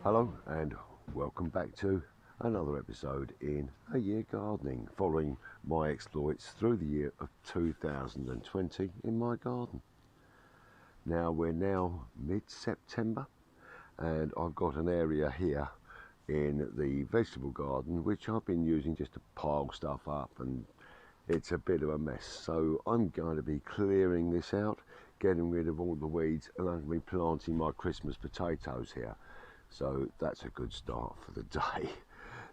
Hello and welcome back to another episode in A Year Gardening, following my exploits through the year of 2020 in my garden. Now we're mid-September and I've got an area here in the vegetable garden which I've been using just to pile stuff up, and it's a bit of a mess. So I'm going to be clearing this out, getting rid of all the weeds, and I'm going to be planting my Christmas potatoes here. So that's a good start for the day.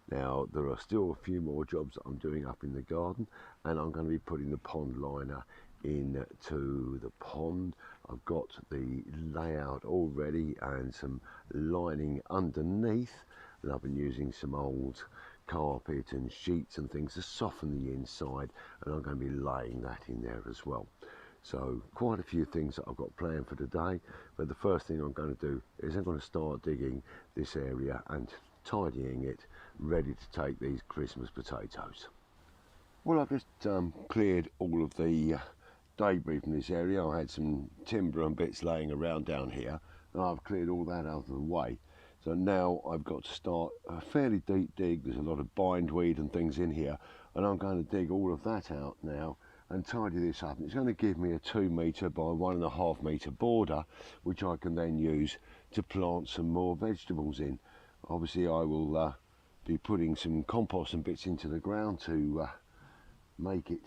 Now there are still a few more jobs that I'm doing up in the garden, and I'm going to be putting the pond liner into the pond. I've got the layout all ready and some lining underneath, and I've been using some old carpet and sheets and things to soften the inside, and I'm going to be laying that in there as well. So quite a few things that I've got planned for today, but the first thing I'm going to do is I'm going to start digging this area and tidying it, ready to take these Christmas potatoes. Well, I've just cleared all of the debris from this area. I had some timber and bits laying around down here, and I've cleared all that out of the way. So now I've got to start a fairly deep dig. There's a lot of bindweed and things in here, and I'm going to dig all of that out now and tidy this up. And it's going to give me a 2 metre by 1.5 metre border, which I can then use to plant some more vegetables in. Obviously I will be putting some compost and bits into the ground to make it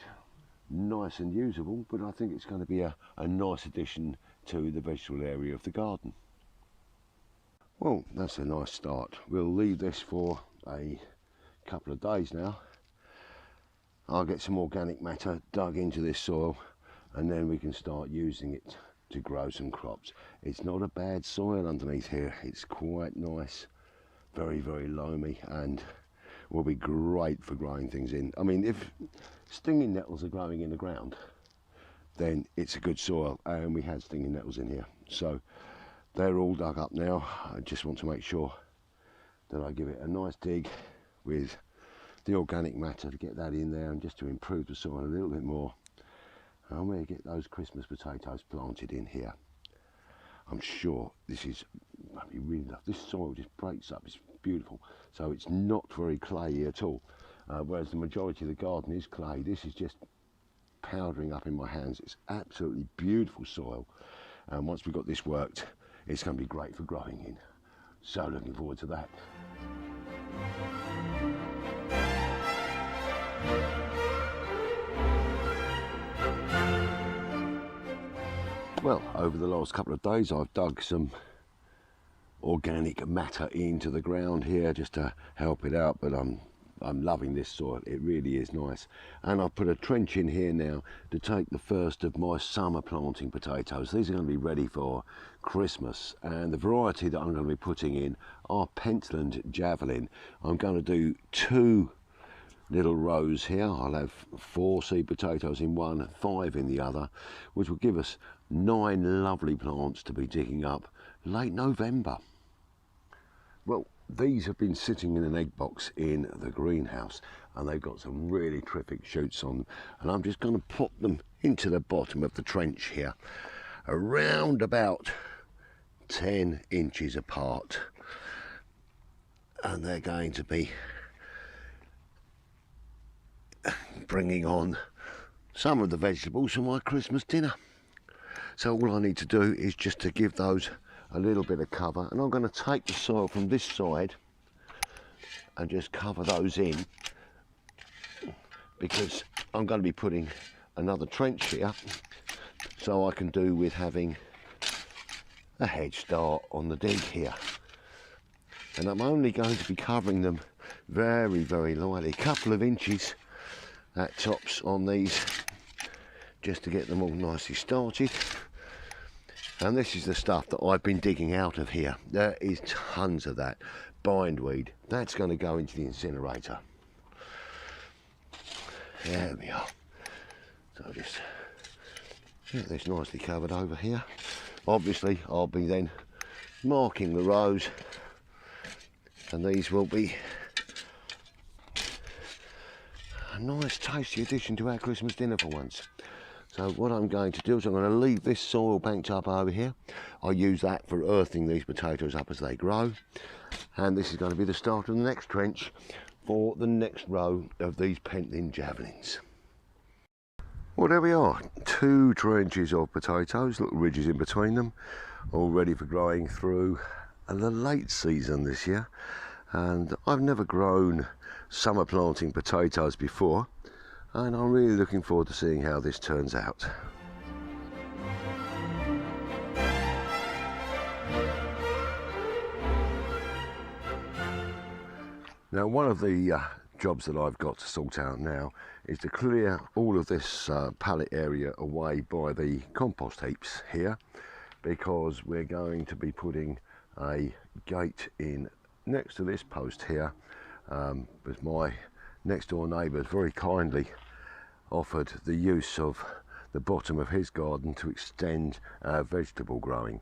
nice and usable, but I think it's going to be a nice addition to the vegetable area of the garden. Well, that's a nice start. We'll leave this for a couple of days now. I'll get some organic matter dug into this soil, and then we can start using it to grow some crops. It's not a bad soil underneath here. It's quite nice, very, very loamy, and will be great for growing things in. I mean, if stinging nettles are growing in the ground, then it's a good soil, and we had stinging nettles in here. So they're all dug up now. I just want to make sure that I give it a nice dig with the organic matter to get that in there, and just to improve the soil a little bit more. I'm going to get those Christmas potatoes planted in here. I'm sure this is going to be really lovely. This soil just breaks up, it's beautiful. So it's not very clayey at all, whereas the majority of the garden is clay. This is just powdering up in my hands. It's absolutely beautiful soil, and once we've got this worked, it's going to be great for growing in. So looking forward to that. Well, over the last couple of days I've dug some organic matter into the ground here just to help it out, but I'm loving this soil. It really is nice. And I've put a trench in here now to take the first of my summer planting potatoes. These are going to be ready for Christmas, and the variety that I'm going to be putting in are Pentland Javelin. I'm going to do 2 little rows here. I'll have 4 seed potatoes in one, 5 in the other, which will give us 9 lovely plants to be digging up late November. Well, these have been sitting in an egg box in the greenhouse, and they've got some really terrific shoots on them, and I'm just going to pop them into the bottom of the trench here, around about 10 inches apart, and they're going to be bringing on some of the vegetables for my Christmas dinner. So all I need to do is just to give those a little bit of cover, and I'm going to take the soil from this side and just cover those in, because I'm going to be putting another trench here, so I can do with having a head start on the dig here. And I'm only going to be covering them very, very lightly, a couple of inches at tops on these, just to get them all nicely started. And this is the stuff that I've been digging out of here. There is tons of that bindweed. That's going to go into the incinerator. There we are. So just get this nicely covered over here. Obviously I'll be then marking the rows, and these will be a nice tasty addition to our Christmas dinner for once. So what I'm going to do is I'm going to leave this soil banked up over here. I use that for earthing these potatoes up as they grow, and this is going to be the start of the next trench for the next row of these pent-in javelins. Well, there we are, 2 trenches of potatoes, little ridges in between them, all ready for growing through the late season this year. And I've never grown summer planting potatoes before, and I'm really looking forward to seeing how this turns out. Now, one of the jobs that I've got to sort out now is to clear all of this pallet area away by the compost heaps here, because we're going to be putting a gate in next to this post here, with my next door neighbours very kindly offered the use of the bottom of his garden to extend vegetable growing,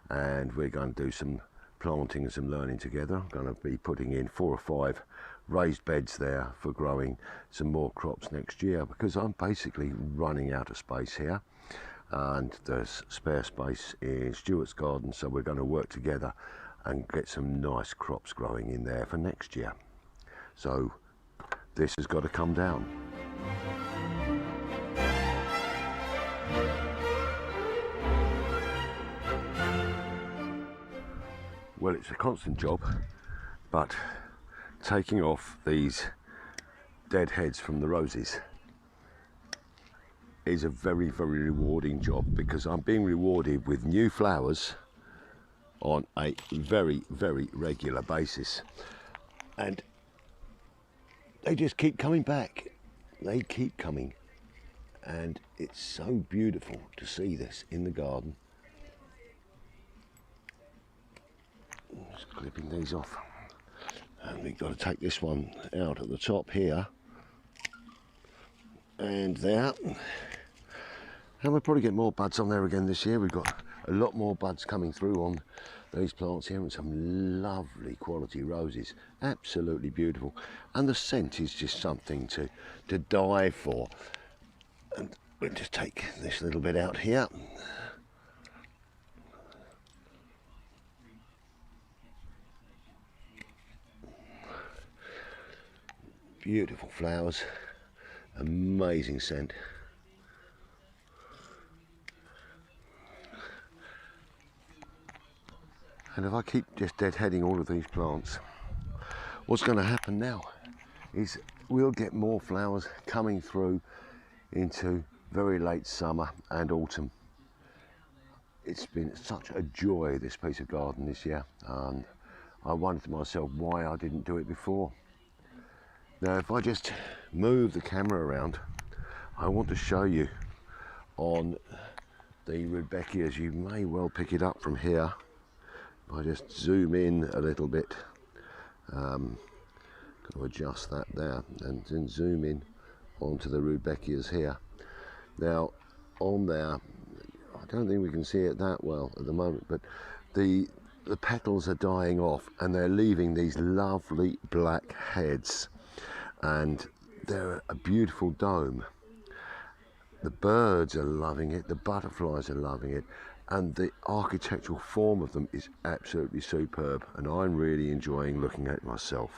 and we're going to do some planting and some learning together. I'm going to be putting in 4 or 5 raised beds there for growing some more crops next year, because I'm basically running out of space here, and there's spare space in Stuart's garden, so we're going to work together and get some nice crops growing in there for next year. So this has got to come down. Well, it's a constant job, but taking off these dead heads from the roses is a very, very rewarding job, because I'm being rewarded with new flowers on a very, very regular basis, and they just keep coming back. They keep coming, and it's so beautiful to see this in the garden. Just clipping these off, and we've got to take this one out at the top here and there, and we'll probably get more buds on there again this year. We've got a lot more buds coming through on these plants here, and some lovely quality roses, absolutely beautiful, and the scent is just something to die for. And we'll just take this little bit out here. Beautiful flowers, amazing scent. And if I keep just deadheading all of these plants, what's going to happen now is we'll get more flowers coming through into very late summer and autumn. It's been such a joy, this piece of garden this year, and I wondered to myself why I didn't do it before. Now, if I just move the camera around, I want to show you on the rudbeckias. You may well pick it up from here. If I just zoom in a little bit, got to adjust that there, and then zoom in onto the rudbeckias here. Now, on there, I don't think we can see it that well at the moment, but the petals are dying off, and they're leaving these lovely black heads, and they're a beautiful dome. The birds are loving it, the butterflies are loving it, and the architectural form of them is absolutely superb, and I'm really enjoying looking at it myself.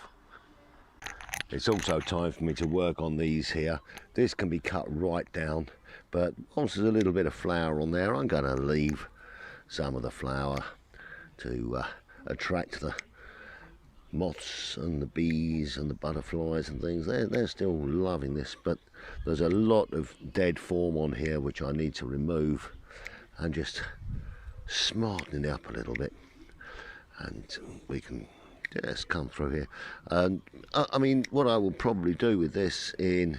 It's also time for me to work on these here. This can be cut right down, but once there's a little bit of flower on there, I'm going to leave some of the flower to attract the moths and the bees and the butterflies and things. They're still loving this, but there's a lot of dead form on here which I need to remove and just smarten it up a little bit, and we can just come through here. And I mean, what I will probably do with this in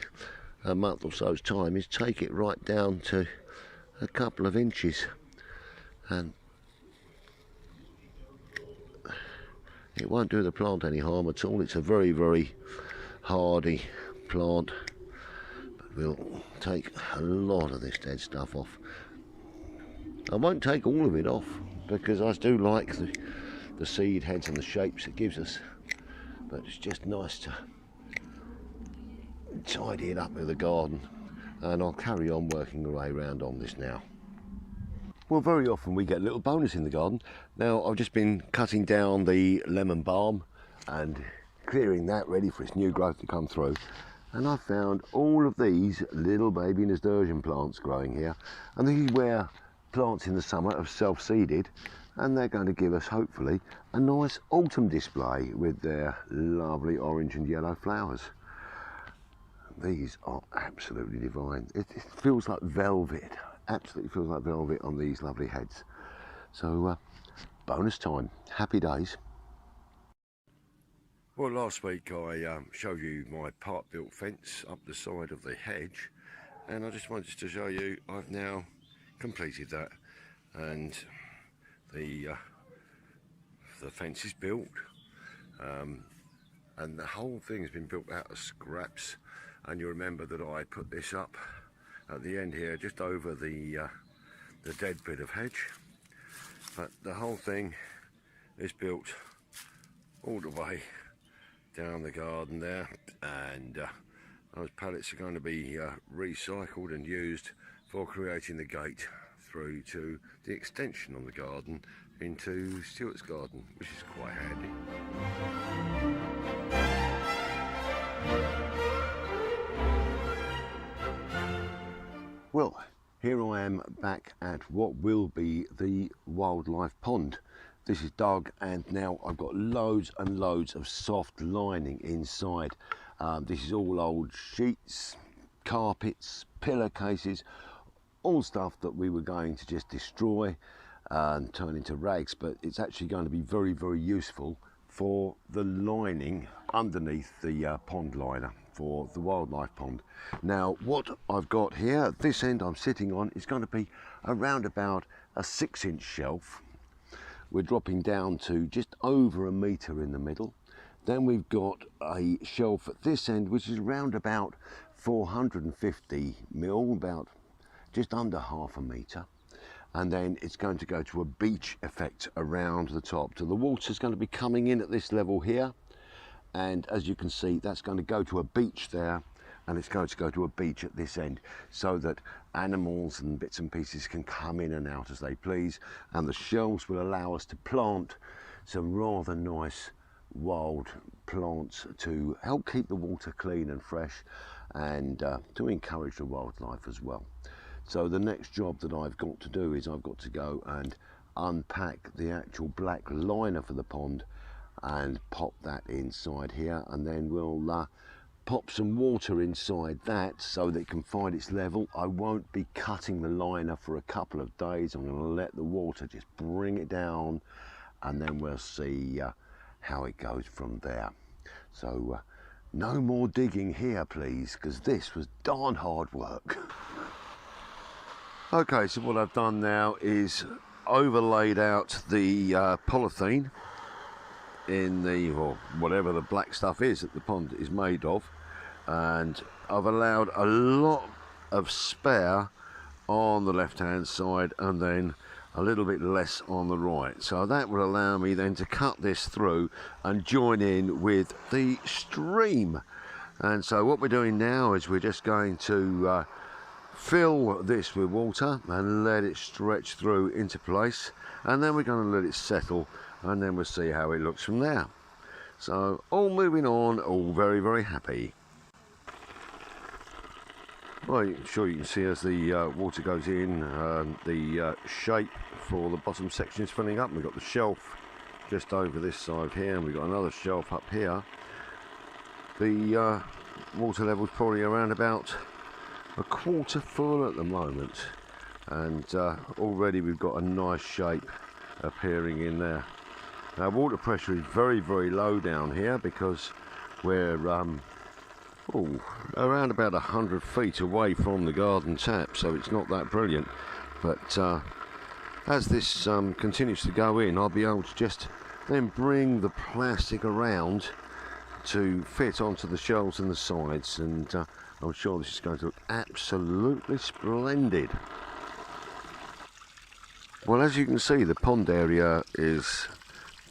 a month or so's time is take it right down to a couple of inches, and it won't do the plant any harm at all. It's a very, very hardy plant, we'll take a lot of this dead stuff off. I won't take all of it off because I do like the seed heads and the shapes it gives us, but it's just nice to tidy it up with the garden, and I'll carry on working the way around on this now. Well, very often we get a little bonus in the garden. Now, I've just been cutting down the lemon balm and clearing that ready for its new growth to come through, and I found all of these little baby nasturtium plants growing here, and this is where plants in the summer have self-seeded, and they're going to give us hopefully a nice autumn display with their lovely orange and yellow flowers. These are absolutely divine. It feels like velvet, absolutely feels like velvet on these lovely heads. So bonus time, happy days. Well, last week I showed you my part-built fence up the side of the hedge, and I just wanted to show you I've now completed that, and the fence is built, and the whole thing has been built out of scraps. And you remember that I put this up at the end here, just over the dead bit of hedge, but the whole thing is built all the way down the garden there, and those pallets are going to be recycled and used for creating the gate through to the extension on the garden into Stuart's garden, which is quite handy. Well, here I am back at what will be the wildlife pond. This is dug, and now I've got loads and loads of soft lining inside. This is all old sheets, carpets, pillowcases, all stuff that we were going to just destroy and turn into rags, but it's actually going to be very, very useful for the lining underneath the pond liner for the wildlife pond. Now, what I've got here, this end I'm sitting on, is going to be around about a 6-inch shelf. We're dropping down to just over a metre in the middle. Then we've got a shelf at this end, which is around about 450 mil, about just under half a metre. And then it's going to go to a beach effect around the top. So the water's going to be coming in at this level here, and as you can see, that's going to go to a beach there, and it's going to go to a beach at this end, so that animals and bits and pieces can come in and out as they please, and the shelves will allow us to plant some rather nice wild plants to help keep the water clean and fresh, and to encourage the wildlife as well. So the next job that I've got to do is I've got to go and unpack the actual black liner for the pond and pop that inside here, and then we'll pop some water inside that so that it can find its level. I won't be cutting the liner for a couple of days. I'm going to let the water just bring it down, and then we'll see how it goes from there. So no more digging here, please, because this was darn hard work. Okay, so what I've done now is overlaid out the polythene in the, or whatever the black stuff is that the pond is made of, and I've allowed a lot of spare on the left hand side and then a little bit less on the right, so that will allow me then to cut this through and join in with the stream. And so what we're doing now is we're just going to fill this with water and let it stretch through into place, and then we're going to let it settle, and then we'll see how it looks from there. So all moving on, all very, very happy. Well, I'm sure you can see as the water goes in, the shape for the bottom section is filling up. We've got the shelf just over this side here, and we've got another shelf up here. The water level is probably around about a quarter full at the moment, and already we've got a nice shape appearing in there. Now, water pressure is very, very low down here because we're around about 100 feet away from the garden tap, so it's not that brilliant. But as this continues to go in, I'll be able to just then bring the plastic around to fit onto the shelves and the sides, and I'm sure this is going to look absolutely splendid. Well, as you can see, the pond area is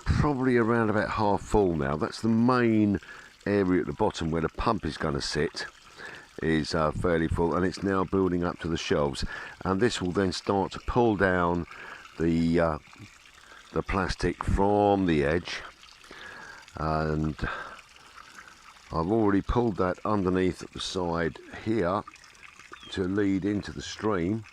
probably around about half full now. That's the main area at the bottom where the pump is going to sit, is fairly full, and it's now building up to the shelves, and this will then start to pull down the plastic from the edge, and I've already pulled that underneath at the side here to lead into the stream,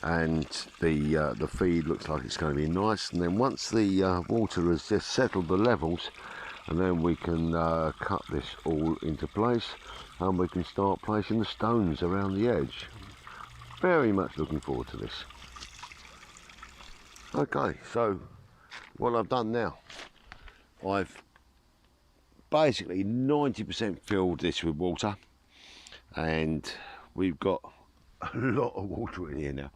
and the feed looks like it's going to be nice. And then once the water has just settled the levels, and then we can cut this all into place, and we can start placing the stones around the edge. Very much looking forward to this. Okay, so what I've done now, I've basically 90% filled this with water, and we've got a lot of water in here now,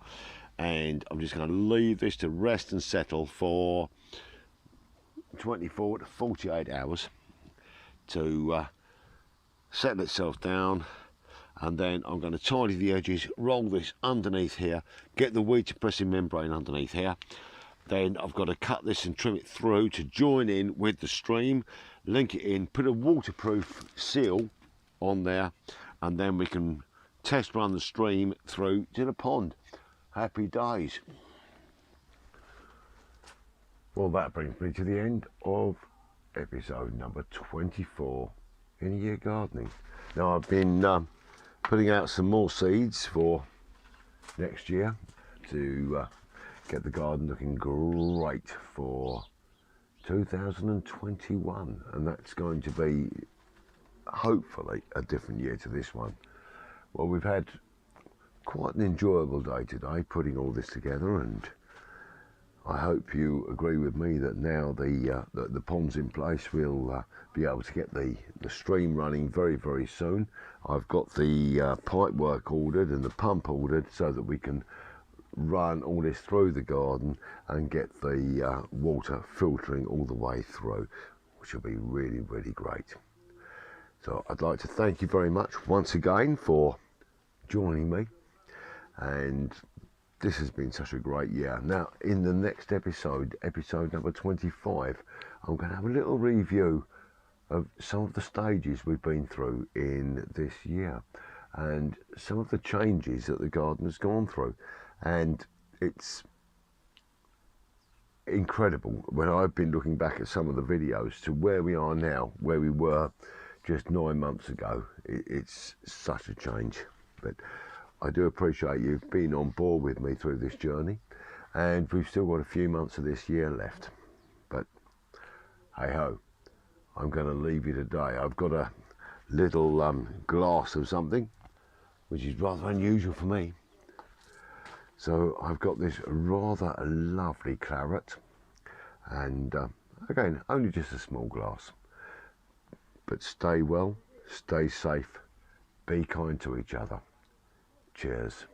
and I'm just going to leave this to rest and settle for 24 to 48 hours to settle itself down, and then I'm going to tidy the edges, roll this underneath here, get the weed suppressing membrane underneath here. Then I've got to cut this and trim it through to join in with the stream, link it in, put a waterproof seal on there, and then we can test run the stream through to the pond. Happy days. Well, that brings me to the end of episode number 24 in A Year Gardening. Now, I've been putting out some more seeds for next year to get the garden looking great for 2021, and that's going to be hopefully a different year to this one. Well, we've had quite an enjoyable day today putting all this together, and I hope you agree with me that now the pond's in place, we'll be able to get the stream running very, very soon. I've got the pipe work ordered and the pump ordered so that we can run all this through the garden and get the water filtering all the way through, which will be really, really great. So I'd like to thank you very much once again for joining me, and this has been such a great year. Now, in the next episode number 25, I'm going to have a little review of some of the stages we've been through in this year and some of the changes that the garden has gone through. And it's incredible when I've been looking back at some of the videos to where we are now, where we were just 9 months ago. It's such a change. But I do appreciate you being on board with me through this journey, and we've still got a few months of this year left. But hey ho, I'm going to leave you today. I've got a little glass of something, which is rather unusual for me. So I've got this rather lovely claret, and again, only just a small glass. But stay well, stay safe, be kind to each other. Cheers.